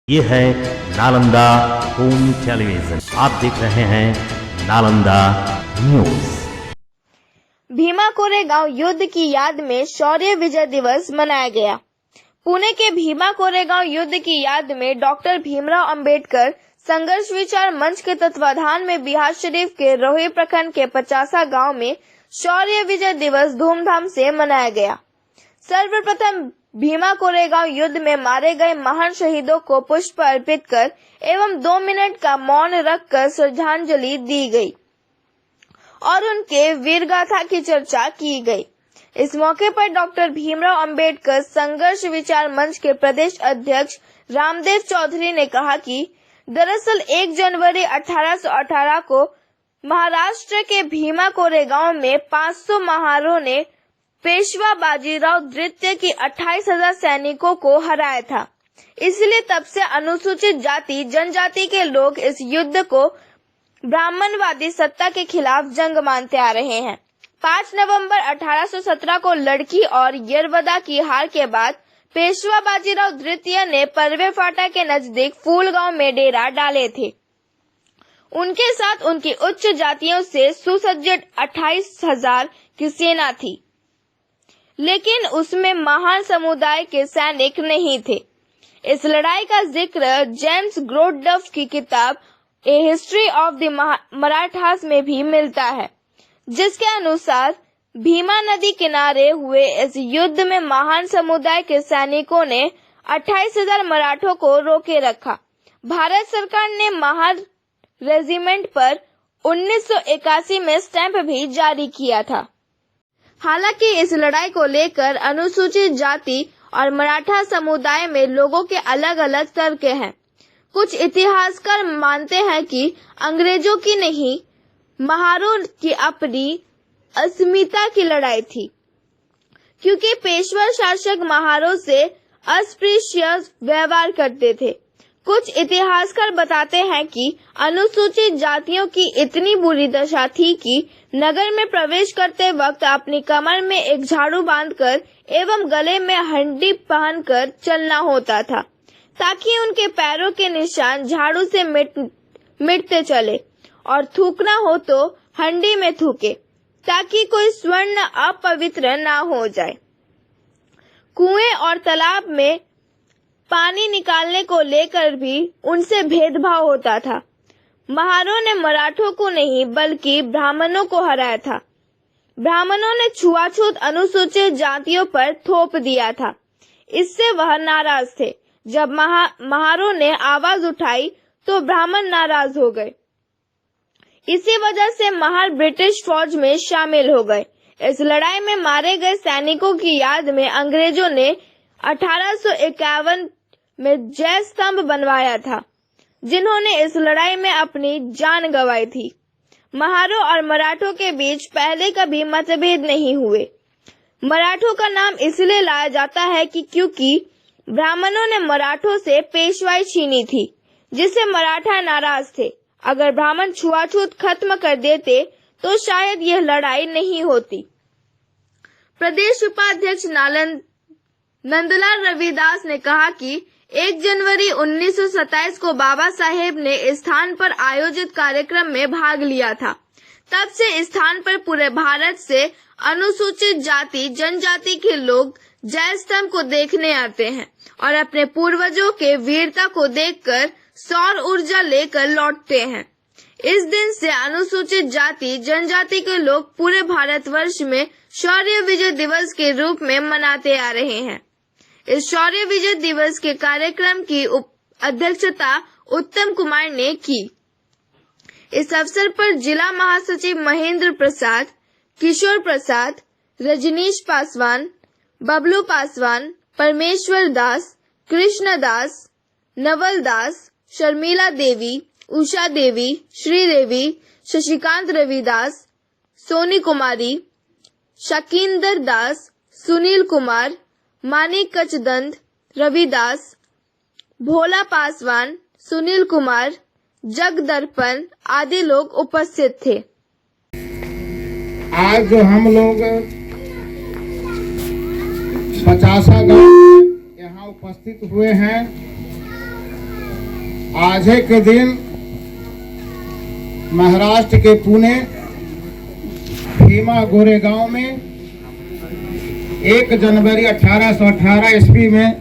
ये है Nalanda home television. आप देख रहे हैं नालंदा न्यूज। भीमा कोरेगांव युद्ध की याद में शौर्य विजय दिवस मनाया गया। पुणे के भीमा कोरेगांव युद्ध की याद में डॉक्टर भीमराव अंबेडकर संघर्ष विचार मंच के तत्वाधान में बिहार शरीफ के रोही प्रखंड के 50 गांव में शौर्य विजय दिवस धूमधाम से मनाया गया। सर्वप्रथम भीमा कोरेगांव युद्ध में मारे गए महान शहीदों को पुष्प अर्पित कर एवं 2 मिनट का मौन रखकर श्रद्धांजलि दी गई और उनके वीरगाथा की चर्चा की गई। इस मौके पर डॉक्टर भीमराव अंबेडकर संघर्ष विचार मंच के प्रदेश अध्यक्ष रामदेव चौधरी ने कहा कि दरअसल 1 जनवरी 1818 को महाराष्ट्र के भीमा कोरेगांव में 500 महारों ने पेशवा बाजीराव द्वितीय की 28,000 सैनिकों को हराया था। इसलिए तब से अनुसूचित जाति जनजाति के लोग इस युद्ध को ब्राह्मणवादी सत्ता के खिलाफ जंग मानते आ रहे हैं। 5 नवंबर 1817 को लड़की और यरवदा की हार के बाद पेशवा बाजीराव द्वितीय ने परवे फाटा के नजदीक फूलगांव में डेरा डाले थे। उनके साथ उनकी उच्च जातियों से सुसज्जित 28,000 की सेना थी, लेकिन उसमें महान समुदाय के सैनिक नहीं थे। इस लड़ाई का जिक्र जेम्स ग्रोडफ की किताब ए हिस्ट्री ऑफ द मराठास में भी मिलता है, जिसके अनुसार भीमा नदी किनारे हुए इस युद्ध में महान समुदाय के सैनिकों ने 28,000 मराठों को रोके रखा। भारत सरकार ने महार रेजिमेंट पर 1981 में स्टैंप भी जारी किया था। हालांकि इस लड़ाई को लेकर अनुसूचित जाति और मराठा समुदाय में लोगों के अलग अलग तर्क हैं। कुछ इतिहासकार मानते हैं कि अंग्रेजों की नहीं, महारों की अपनी अस्मिता की लड़ाई थी, क्योंकि पेशवा शासक महारों से अस्पृश्य व्यवहार करते थे। कुछ इतिहासकार बताते हैं कि अनुसूचित जातियों की इतनी बुरी दशा थी कि नगर में प्रवेश करते वक्त अपनी कमर में एक झाड़ू बांधकर एवं गले में हंडी पहनकर चलना होता था, ताकि उनके पैरों के निशान झाड़ू से मिटते चले, और थूकना हो तो हंडी में थूके, ताकि कोई स्वर्ण अपवित्र ना हो जाए। कुएं और तालाब में पानी निकालने को लेकर भी उनसे भेदभाव होता था। महारों ने मराठों को नहीं बल्कि ब्राह्मणों को हराया था। ब्राह्मणों ने छुआछूत अनुसूचित जातियों पर थोप दिया था। इससे वह नाराज थे। जब महारों ने आवाज उठाई तो ब्राह्मण नाराज हो गए। इसी वजह से महार ब्रिटिश फौज में शामिल हो गए। इस लड़ाई में मारे गए सैनिकों की याद में अंग्रेजों ने 1851 में जय स्तंभ बनवाया था, जिन्होंने इस लड़ाई में अपनी जान गंवाई थी। महारों और मराठों के बीच पहले कभी मतभेद नहीं हुए। मराठों का नाम इसलिए लाया जाता है कि क्योंकि ब्राह्मणों ने मराठों से पेशवाई छीनी थी, जिससे मराठा नाराज थे। अगर ब्राह्मण छुआछूत खत्म कर देते तो शायद यह लड़ाई नहीं होती। प्रदेश उपाध्यक्ष नंदलाल रविदास ने कहा कि 1 जनवरी 1927 को बाबा साहेब ने इस स्थान पर आयोजित कार्यक्रम में भाग लिया था। तब से इस स्थान पर पूरे भारत से अनुसूचित जाति जनजाति के लोग जय स्तंभ को देखने आते हैं और अपने पूर्वजों के वीरता को देखकर सौर ऊर्जा लेकर लौटते हैं। इस दिन से अनुसूचित जाति जनजाति के लोग पूरे भारतवर्ष में शौर्य विजय दिवस के रूप में मनाते आ रहे हैं। इस शौर्य विजय दिवस के कार्यक्रम की अध्यक्षता उत्तम कुमार ने की। इस अवसर पर जिला महासचिव महेंद्र प्रसाद, किशोर प्रसाद, रजनीश पासवान, बबलू पासवान, परमेश्वर दास, कृष्ण दास, नवल दास, शर्मिला देवी, उषा देवी, श्रीदेवी, शशिकांत रविदास, सोनी कुमारी, शकींदर दास, सुनील कुमार, मानिक कचदंद, रविदास, भोला पासवान, सुनील कुमार, जगदर्पण आदि लोग उपस्थित थे। आज जो हम लोग 50 गांव यहाँ उपस्थित हुए हैं, आज के दिन महाराष्ट्र के पुणे भीमा गोरेगांव में 1 जनवरी 1818 ईस्वी में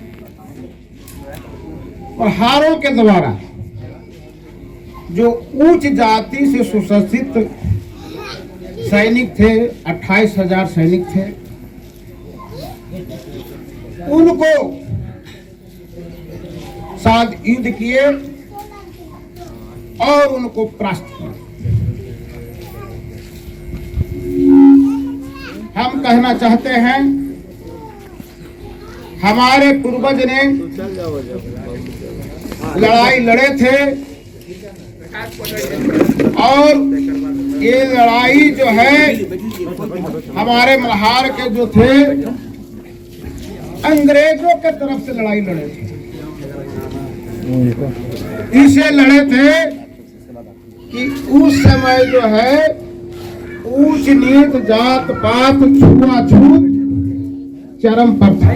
पहाड़ों के द्वारा जो उच्च जाति से सुशिक्षित सैनिक थे, 28,000 सैनिक थे, उनको साथ युद्ध किए और उनको परास्त किया। हम कहना चाहते हैं हमारे पूर्वज ने लड़ाई लड़े थे और ये लड़ाई जो है हमारे मल्हार के जो थे अंग्रेजों के तरफ से लड़ाई लड़े थे। इसे लड़े थे कि उस समय जो है ऊंच नीच जात पात छुआछूत चरम पर था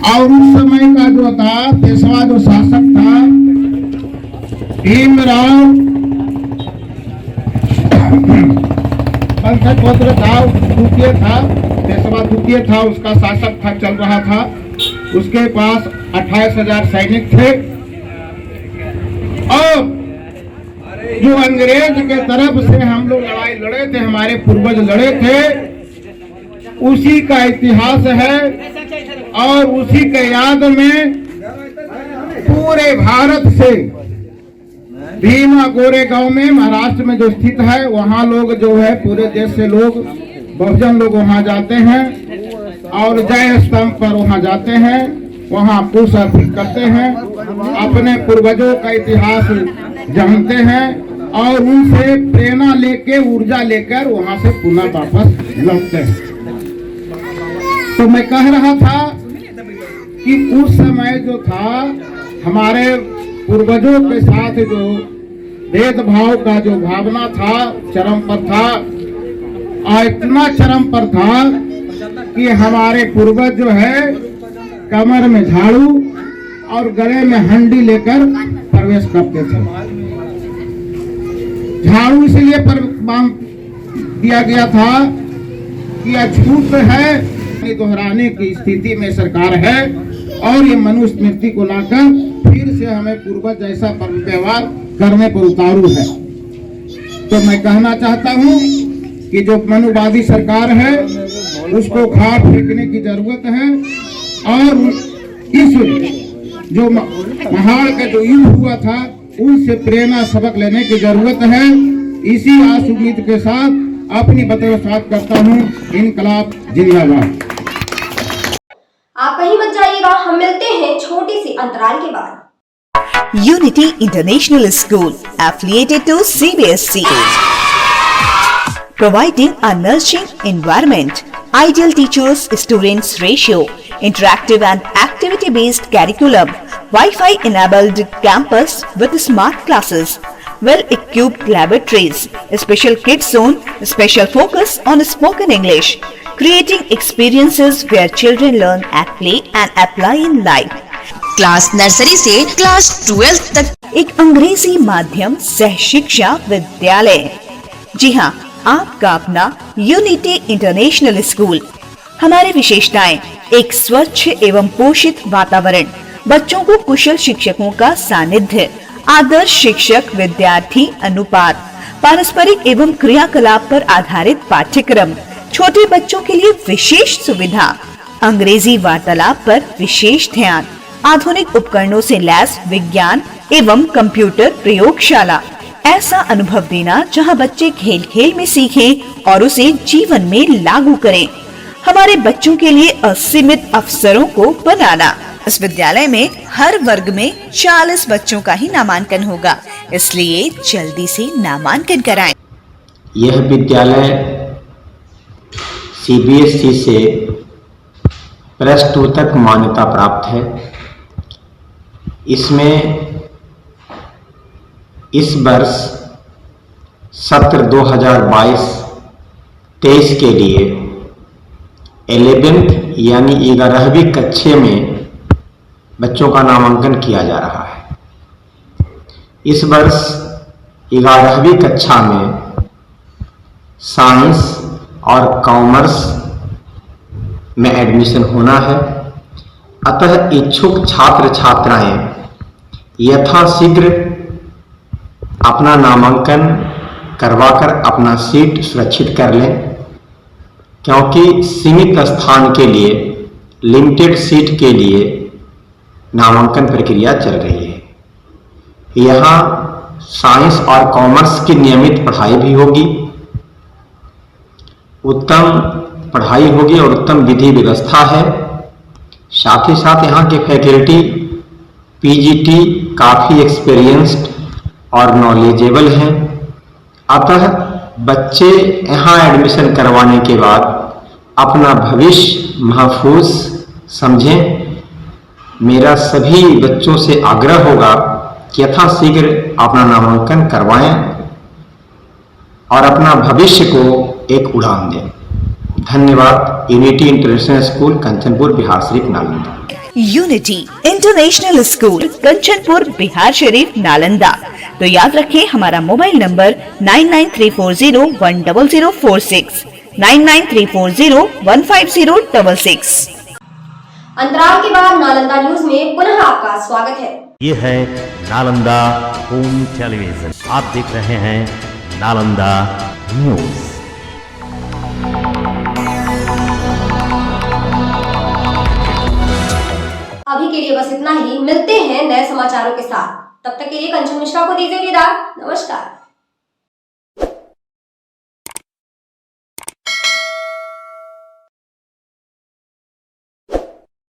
और उस समय का जो था पेशवा जो शासक था भीमराव पंथपुत्र था, द्वितीय था, पेशवा द्वितीय था, उसका शासक था, चल रहा था। उसके पास 28,000 सैनिक थे और जो अंग्रेज के तरफ से हम लोग लड़ाई लड़े थे, हमारे पूर्वज लड़े थे, उसी का इतिहास है और उसी के याद में पूरे भारत से भीमा गोरेगांव में महाराष्ट्र में जो स्थित है वहाँ लोग जो है पूरे देश से लोग बहुजन लोग वहाँ जाते हैं और जय स्तंभ पर वहाँ जाते हैं, वहाँ पुष्प अर्पित करते हैं, अपने पूर्वजों का इतिहास जानते हैं और उनसे प्रेरणा लेके ऊर्जा लेकर वहाँ से पुनः वापस लौटते हैं। तो मैं कह रहा था कि उस समय जो था हमारे पूर्वजों के साथ जो भेदभाव का जो भावना था चरम पर था और इतना चरम पर था कि हमारे पूर्वज जो है कमर में झाड़ू और गले में हंडी लेकर प्रवेश करते थे। झाड़ू इसलिए पर दिया गया था कि अछूत है, दोहराने की स्थिति में सरकार है और ये मनुस्मृति को लाकर फिर से हमें पूर्वज जैसा व्यवहार करने पर उतारू है। तो मैं कहना चाहता हूँ कि जो मनुवादी सरकार है उसको घाट फेंकने की जरूरत है और इस जो महाड़ का जो युद्ध हुआ था उनसे प्रेरणा सबक लेने की जरूरत है। इसी आस उम्मीद के साथ अपनी बतौर करता हूँ। इनकलाब जिंदाबाद। आप कहीं मत जाइएगा, हम मिलते हैं छोटी सी अंतराल के बाद। Unity International School, affiliated to CBSE, providing a nurturing environment, ideal teachers students ratio, interactive and activity based curriculum, Wi-Fi enabled campus with smart classes, well equipped laboratories, special kids zone, special focus on spoken English, creating experiences where children learn at play and apply in life. Class nursery से class 12 तक एक अंग्रेजी माध्यम सह शिक्षा विद्यालय। जी हाँ, आपका अपना यूनिटी इंटरनेशनल स्कूल। हमारी विशेषताएं: एक स्वच्छ एवं पोषित वातावरण, बच्चों को कुशल शिक्षकों का सानिध्य, आदर्श शिक्षक विद्यार्थी अनुपात, पारस्परिक एवं क्रियाकलाप पर आधारित पाठ्यक्रम, छोटे बच्चों के लिए विशेष सुविधा, अंग्रेजी वार्तालाप पर विशेष ध्यान, आधुनिक उपकरणों से लैस विज्ञान एवं कंप्यूटर प्रयोगशाला। ऐसा अनुभव देना जहां बच्चे खेल खेल में सीखें और उसे जीवन में लागू करें। हमारे बच्चों के लिए असीमित अवसरों को बनाना। इस विद्यालय में हर वर्ग में 40 बच्चों का ही नामांकन होगा, इसलिए जल्दी से नामांकन कराएं। यह विद्यालय CBSE से +2 तक मान्यता प्राप्त है। इसमें इस वर्ष सत्र 2022-23 के लिए 11th यानी 11वीं कक्षा में बच्चों का नामांकन किया जा रहा है। इस वर्ष 11वीं कक्षा में साइंस और कॉमर्स में एडमिशन होना है। अतः इच्छुक छात्र छात्राएं यथाशीघ्र अपना नामांकन करवाकर अपना सीट सुरक्षित कर लें, क्योंकि सीमित स्थान के लिए, लिमिटेड सीट के लिए नामांकन प्रक्रिया चल रही है। यहाँ साइंस और कॉमर्स की नियमित पढ़ाई भी होगी, उत्तम पढ़ाई होगी और उत्तम विधि व्यवस्था है। साथ ही साथ यहाँ के फैकल्टी पीजीटी काफ़ी एक्सपीरियंस्ड और नॉलेजेबल हैं। अतः बच्चे यहाँ एडमिशन करवाने के बाद अपना भविष्य महफूज समझें। मेरा सभी बच्चों से आग्रह होगा कि यथाशीघ्र अपना नामांकन करवाएं और अपना भविष्य को एक उड़ान दें। धन्यवाद। Unity international school Kanchanpur Bihar Sharif Nalanda. Unity international school Kanchanpur Bihar Sharif Nalanda. तो याद रखें हमारा मोबाइल नंबर 9934010046, 9934015066। अंतराल के बाद नालंदा न्यूज में पुनः आपका स्वागत है। ये है नालंदा होम टेलीविजन। आप देख रहे हैं नालंदा न्यूज। अभी के लिए बस इतना ही। मिलते हैं नए समाचारों के साथ। तब तक के लिए कंचन मिश्रा को दीजिए विदा। नमस्कार।